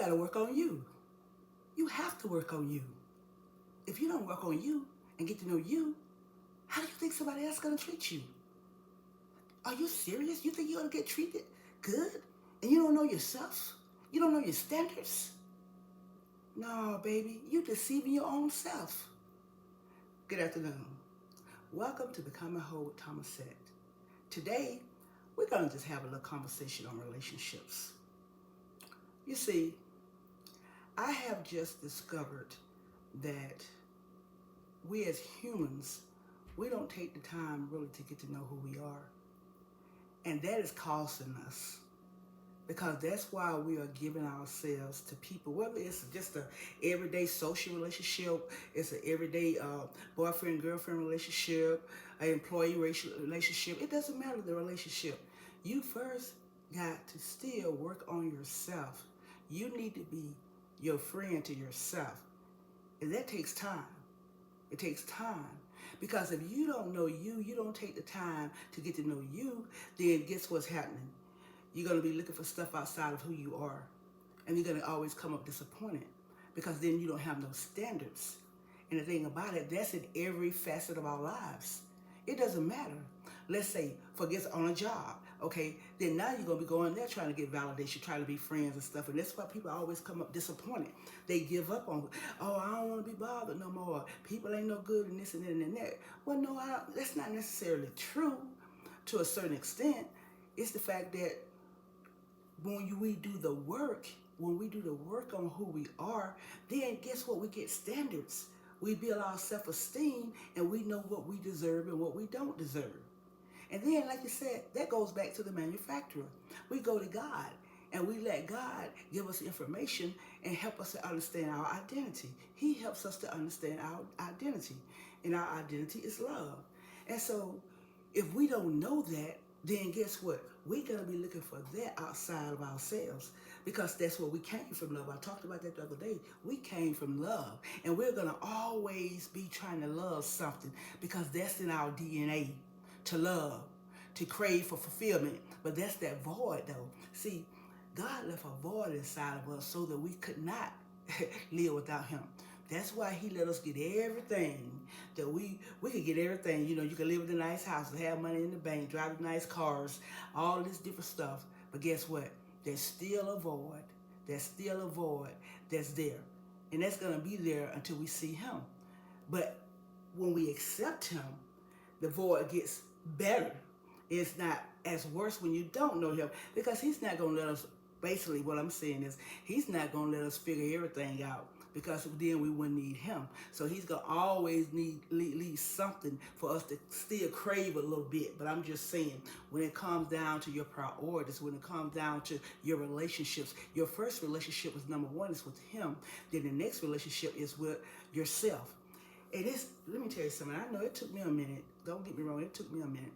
got to work on you. You have to work on you. If you don't work on you and get to know you, how do you think somebody else is going to treat you? Are you serious? You think you're going to get treated good and you don't know yourself? You don't know your standards? No, baby, you're deceiving your own self. Good afternoon. Welcome to Becoming Whole with Thomas said. Today, we're going to just have a little conversation on relationships. You see, I have just discovered that we as humans, we don't take the time really to get to know who we are. And that is costing us. Because that's why we are giving ourselves to people, whether it's just a everyday social relationship, it's an everyday boyfriend-girlfriend relationship, an employee relationship. It doesn't matter the relationship. You first got to still work on yourself. You need to be your friend to yourself. And that takes time. It takes time. Because if you don't know you, you don't take the time to get to know you, then guess what's happening? You're going to be looking for stuff outside of who you are. And you're going to always come up disappointed because then you don't have no standards. And the thing about it, that's in every facet of our lives. It doesn't matter. Let's say, forget on a job, okay? Then now you're going to be going there trying to get validation, trying to be friends and stuff. And that's why people always come up disappointed. They give up on, oh, I don't want to be bothered no more. People ain't no good and this and that and that. Well, no, that's not necessarily true to a certain extent. It's the fact that when we do the work on who we are, then guess what? We get standards. We build our self-esteem and we know what we deserve and what we don't deserve. And then, like you said, that goes back to the manufacturer. We go to God and we let God give us information and help us to understand our identity. He helps us to understand our identity. And our identity is love. And so if we don't know that, then guess what? We're going to be looking for that outside of ourselves because that's where we came from, love. I talked about that the other day. We came from love. And we're going to always be trying to love something because that's in our DNA, to love, to crave for fulfillment. But that's that void, though. See, God left a void inside of us so that we could not live without him. That's why he let us get everything that we could get everything. You know, you can live in a nice house, have money in the bank, drive nice cars, all this different stuff. But guess what? There's still a void. There's still a void that's there. And that's going to be there until we see him. But when we accept him, the void gets better. It's not as worse when you don't know him because he's not going to let us, basically what I'm saying is he's not going to let us figure everything out. Because then we wouldn't need him. So he's going to always leave something for us to still crave a little bit. But I'm just saying, when it comes down to your priorities, when it comes down to your relationships, your first relationship is number one, is with him. Then the next relationship is with yourself. And it's, let me tell you something. I know it took me a minute. Don't get me wrong. It took me a minute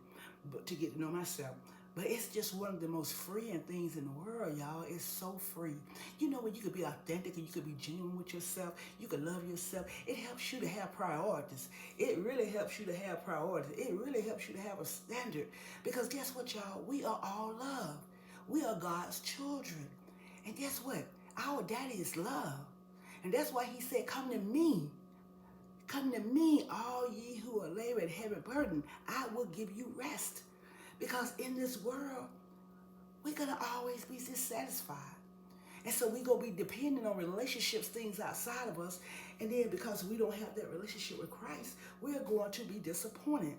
to get to know myself. But it's just one of the most freeing things in the world, y'all. It's so free. You know, when you could be authentic and you could be genuine with yourself, you could love yourself. It helps you to have priorities. It really helps you to have priorities. It really helps you to have a standard. Because guess what, y'all? We are all love. We are God's children. And guess what? Our daddy is love. And that's why he said, come to me. Come to me, all ye who are labored and heavy burden. I will give you rest. Because in this world, we're going to always be dissatisfied. And so we're going to be dependent on relationships, things outside of us. And then because we don't have that relationship with Christ, we're going to be disappointed.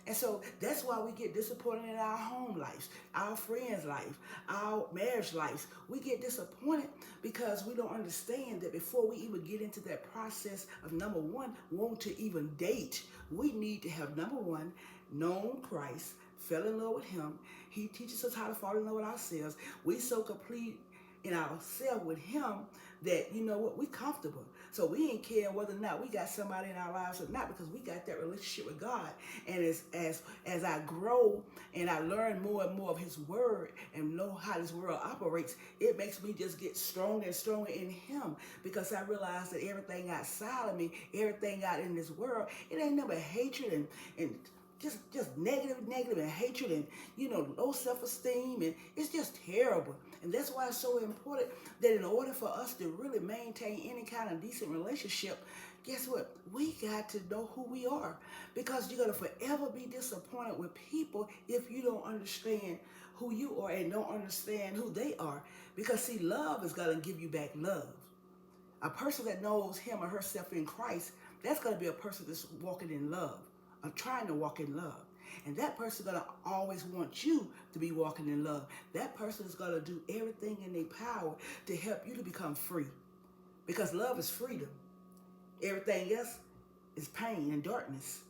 And so that's why we get disappointed in our home lives, our friends' life, our marriage lives. We get disappointed because we don't understand that before we even get into that process of number one, want to even date, we need to have, number one, known Christ, fell in love with him. He teaches us how to fall in love with ourselves. We so complete in ourselves with him that, you know what, we comfortable. So we ain't care whether or not we got somebody in our lives or not because we got that relationship with God. And as I grow and I learn more and more of his word and know how this world operates, it makes me just get stronger and stronger in him because I realize that everything outside of me, everything out in this world, it ain't nothing but hatred and just negative and hatred and, you know, low self-esteem, and it's just terrible. And that's why it's so important that in order for us to really maintain any kind of decent relationship, guess what? We got to know who we are. Because you're going to forever be disappointed with people if you don't understand who you are and don't understand who they are. Because see, love is going to give you back love. A person that knows him or herself in Christ, that's going to be a person that's walking in love, or trying to walk in love. And that person is going to always want you to be walking in love. That person is going to do everything in their power to help you to become free. Because love is freedom. Everything else is pain and darkness.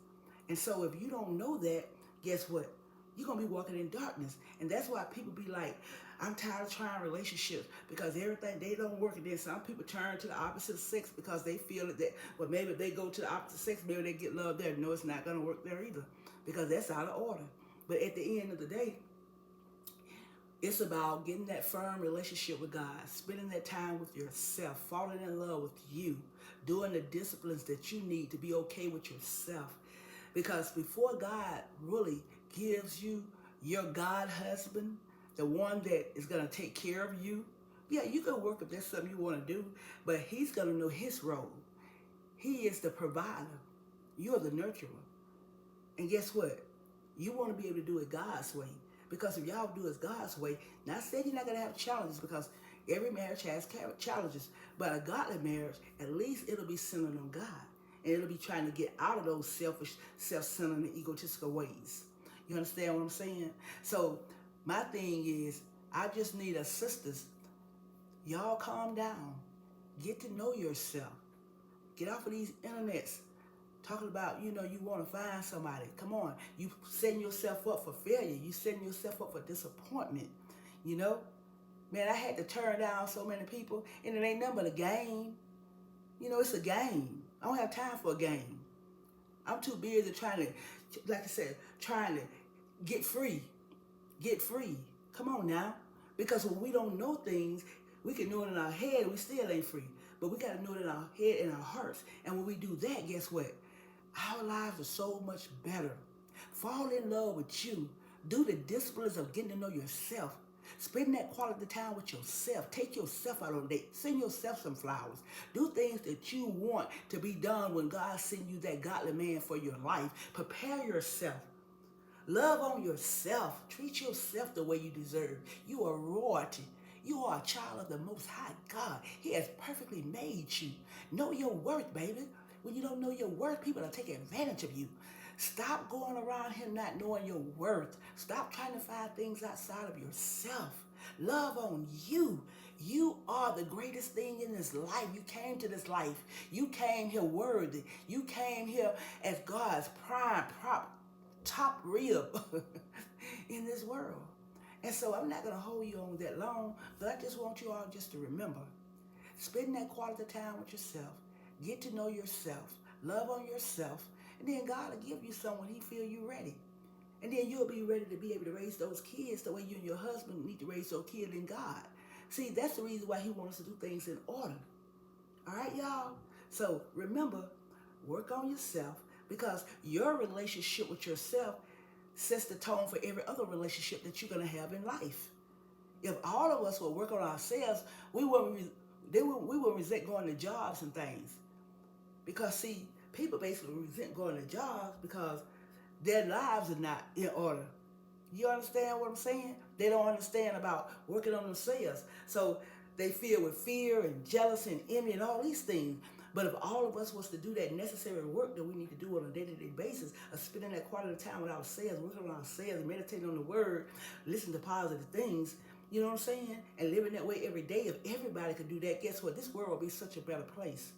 And so if you don't know that, guess what? You're going to be walking in darkness. And that's why people be like, I'm tired of trying relationships because everything, they don't work. And then some people turn to the opposite sex because they feel that, well, maybe if they go to the opposite sex, maybe they get love there. No, it's not going to work there either because that's out of order. But at the end of the day, it's about getting that firm relationship with God, spending that time with yourself, falling in love with you, doing the disciplines that you need to be okay with yourself. Because before God really gives you your God husband, the one that is going to take care of you, yeah, you can work if that's something you want to do, but he's going to know his role. He is the provider. You're the nurturer. And guess what? You want to be able to do it God's way. Because if y'all do it God's way, not saying you're not going to have challenges, because every marriage has challenges, but a godly marriage, at least it'll be centered on God. And it'll be trying to get out of those selfish, self-centered, and egotistical ways. You understand what I'm saying? So my thing is, I just need us sisters. Y'all calm down. Get to know yourself. Get off of these internets talking about, you want to find somebody. Come on. You setting yourself up for failure. You setting yourself up for disappointment. Man, I had to turn down so many people, and it ain't nothing but a game. It's a game. I don't have time for a game. I'm too busy trying to, like I said, trying to get free. Get free. Come on now. Because when we don't know things, we can know it in our head and we still ain't free. But we got to know it in our head and our hearts. And when we do that, guess what? Our lives are so much better. Fall in love with you. Do the disciplines of getting to know yourself. Spend that quality time with yourself. Take yourself out on a date. Send yourself some flowers. Do things that you want to be done when God sends you that godly man for your life. Prepare yourself. Love on yourself. Treat yourself the way you deserve. You are royalty. You are a child of the Most High God. He has perfectly made you. Know your worth, baby. When you don't know your worth, people are taking advantage of you. Stop going around here not knowing your worth. Stop trying to find things outside of yourself. Love on you. You are the greatest thing in this life. You came to this life. You came here worthy. You came here as God's top rib in this world. And so I'm not going to hold you on that long, but I just want you all just to remember, spend that quality time with yourself. Get to know yourself. Love on yourself. And then God will give you someone he feel you ready. And then you'll be ready to be able to raise those kids the way you and your husband need to raise those kids in God. See, that's the reason why he wants us to do things in order. All right, y'all? So remember, work on yourself, because your relationship with yourself sets the tone for every other relationship that you're going to have in life. If all of us will work on ourselves, we wouldn't resent going to jobs and things. Because, see, people basically resent going to jobs because their lives are not in order. You understand what I'm saying? They don't understand about working on themselves. So they feel with fear and jealousy and envy and all these things. But if all of us was to do that necessary work that we need to do on a day-to-day basis, of spending that quality time with ourselves, working on ourselves, meditating on the word, listening to positive things, you know what I'm saying? And living that way every day, if everybody could do that, guess what? This world will be such a better place.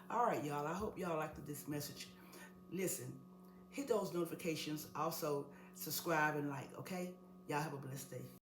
All right, y'all. I hope y'all liked this message. Listen, hit those notifications. Also, subscribe and like, okay? Y'all have a blessed day.